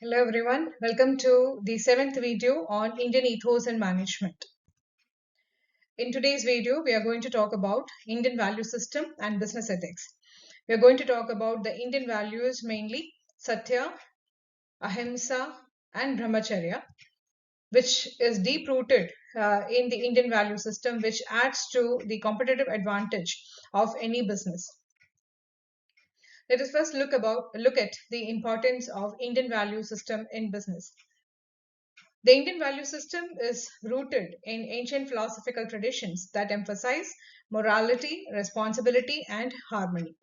Hello everyone, welcome to the seventh video on Indian ethos and management. In today's video, we are going to talk about Indian value system and business ethics. We are going to talk about the Indian values mainly Satya, Ahimsa and Brahmacharya, which is deep rooted in the Indian value system, which adds to the competitive advantage of any business. Let us first look at the importance of Indian value system in business. The Indian value system is rooted in ancient philosophical traditions that emphasize morality, responsibility, and harmony.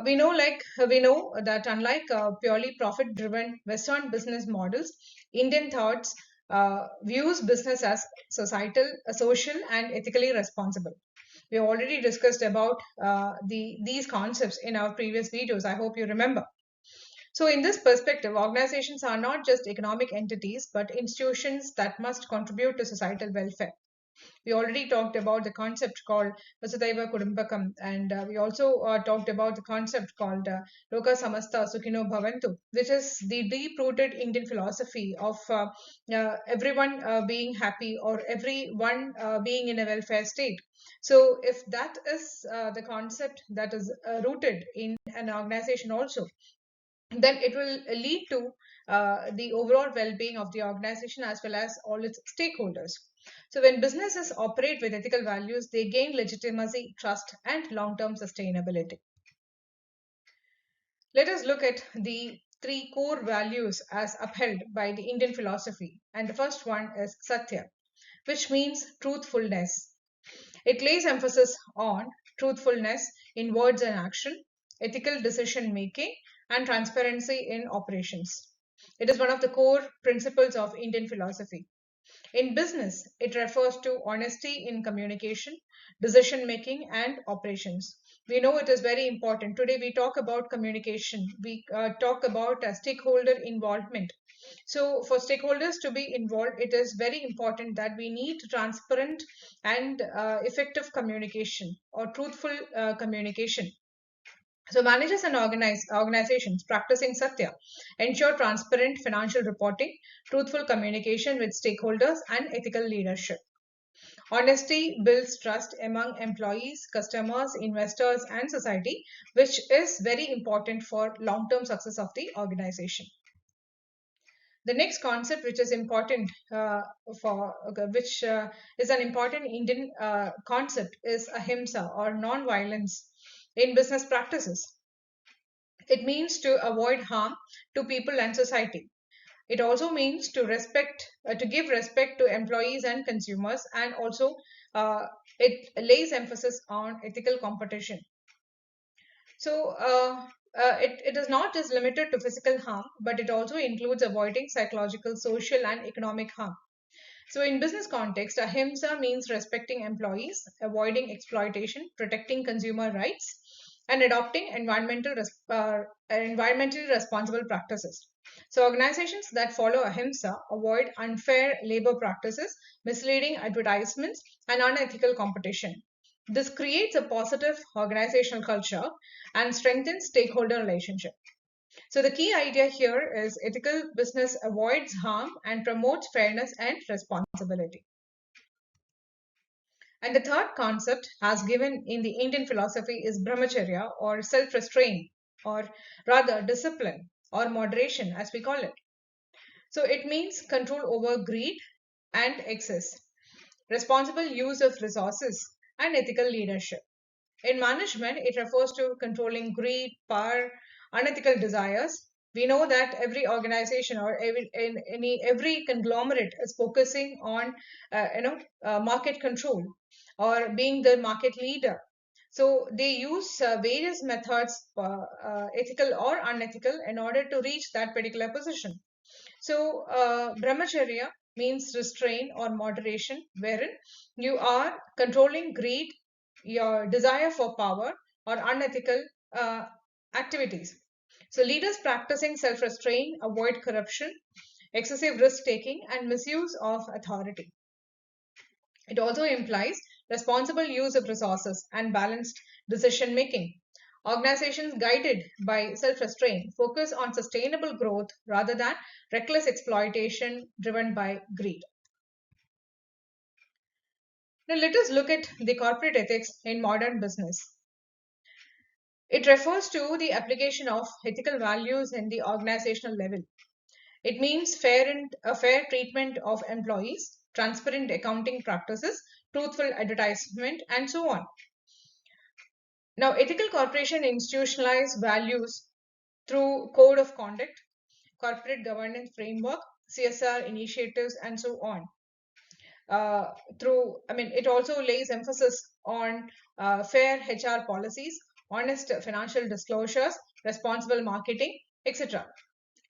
We know that unlike purely profit-driven Western business models, Indian thoughts views business as societal, social, and ethically responsible. We already discussed about these concepts in our previous videos. I hope you remember. So, in this perspective, organizations are not just economic entities but institutions that must contribute to societal welfare. We already talked about the concept called Vasudhaiva Kudumbakam, and we also talked about the concept called Loka Samasta Sukhino Bhavantu, which is the deep rooted Indian philosophy of everyone being happy or everyone being in a welfare state. So, if that is the concept that is rooted in an organization also, then it will lead to the overall well-being of the organization as well as all its stakeholders. So when businesses operate with ethical values, they gain legitimacy, trust, and long-term sustainability. Let us look at the three core values as upheld by the Indian philosophy. And the first one is Satya, which means truthfulness. It lays emphasis on truthfulness in words and action, ethical decision making, and transparency in operations. It is one of the core principles of Indian philosophy. In business, it refers to honesty in communication, decision making, and operations. We know it is very important. Today, we talk about communication, we talk about stakeholder involvement. So, for stakeholders to be involved, it is very important that we need transparent and effective communication or truthful communication. So managers and organizations practicing Satya ensure transparent financial reporting, truthful communication with stakeholders, and ethical leadership. Honesty builds trust among employees, customers, investors, and society, which is very important for long-term success of the organization. The next concept, which is important which is an important Indian concept, is ahimsa or non-violence in business practices. It means to avoid harm to people and society. It also means to give respect to employees and consumers, and also it lays emphasis on ethical competition. So it is not just limited to physical harm, but it also includes avoiding psychological, social, and economic harm. So in business context, ahimsa means respecting employees, avoiding exploitation, protecting consumer rights, and adopting environmentally responsible practices. So organizations that follow ahimsa avoid unfair labor practices, misleading advertisements, and unethical competition. This creates a positive organizational culture and strengthens stakeholder relationship. So the key idea here is ethical business avoids harm and promotes fairness and responsibility. And the third concept as given in the Indian philosophy is brahmacharya or self-restraint, or rather discipline or moderation as we call it. So it means control over greed and excess, responsible use of resources, and ethical leadership. In management, it refers to controlling greed, power, unethical desires. We know that every organization or every conglomerate is focusing on market control or being the market leader. So they use various methods, ethical or unethical, in order to reach that particular position. So brahmacharya means restraint or moderation, wherein you are controlling greed, your desire for power, or unethical activities. So leaders practicing self-restraint avoid corruption, excessive risk-taking, and misuse of authority. It also implies responsible use of resources and balanced decision making. Organizations guided by self-restraint focus on sustainable growth rather than reckless exploitation driven by greed. Now let us look at the corporate ethics in modern business. It refers to the application of ethical values in the organizational level. It means a fair treatment of employees, transparent accounting practices, truthful advertisement, and so on. Now, ethical corporation institutionalize values through code of conduct, corporate governance framework, CSR initiatives, and so on. It also lays emphasis on fair HR policies, honest financial disclosures, responsible marketing, etc.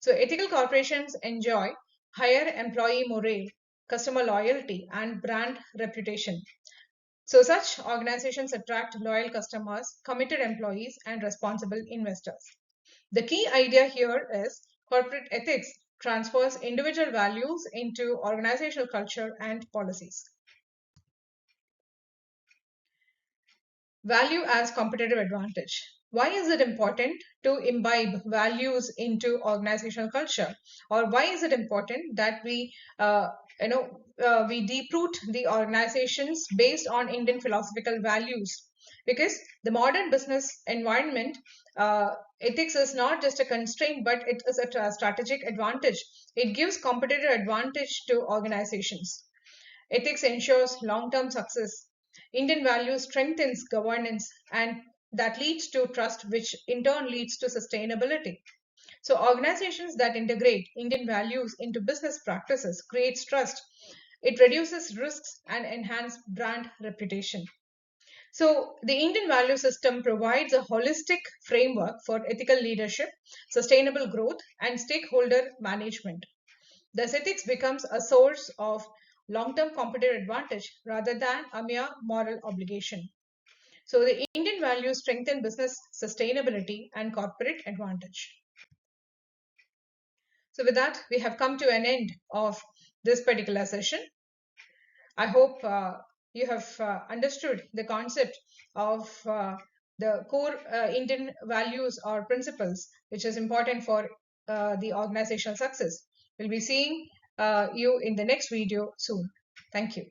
So, ethical corporations enjoy higher employee morale, customer loyalty, and brand reputation. So, such organizations attract loyal customers, committed employees, and responsible investors. The key idea here is corporate ethics transfers individual values into organizational culture and policies. Value as competitive advantage. Why is it important to imbibe values into organizational culture, or why is it important that we deep-root the organizations based on Indian philosophical values? Because the modern business environment, ethics is not just a constraint, but it is a strategic advantage. It gives competitive advantage to organizations. Ethics ensures long-term success. Indian values strengthens governance and that leads to trust, which in turn leads to sustainability. So organizations that integrate Indian values into business practices creates trust. It reduces risks and enhances brand reputation. So the Indian value system provides a holistic framework for ethical leadership, sustainable growth, and stakeholder management. Thus, ethics becomes a source of long-term competitive advantage rather than a mere moral obligation. So, the Indian values strengthen business sustainability and corporate advantage. So, with that, we have come to an end of this particular session. I hope you have understood the concept of the core Indian values or principles, which is important for the organizational success. We'll be seeing you in the next video soon. Thank you.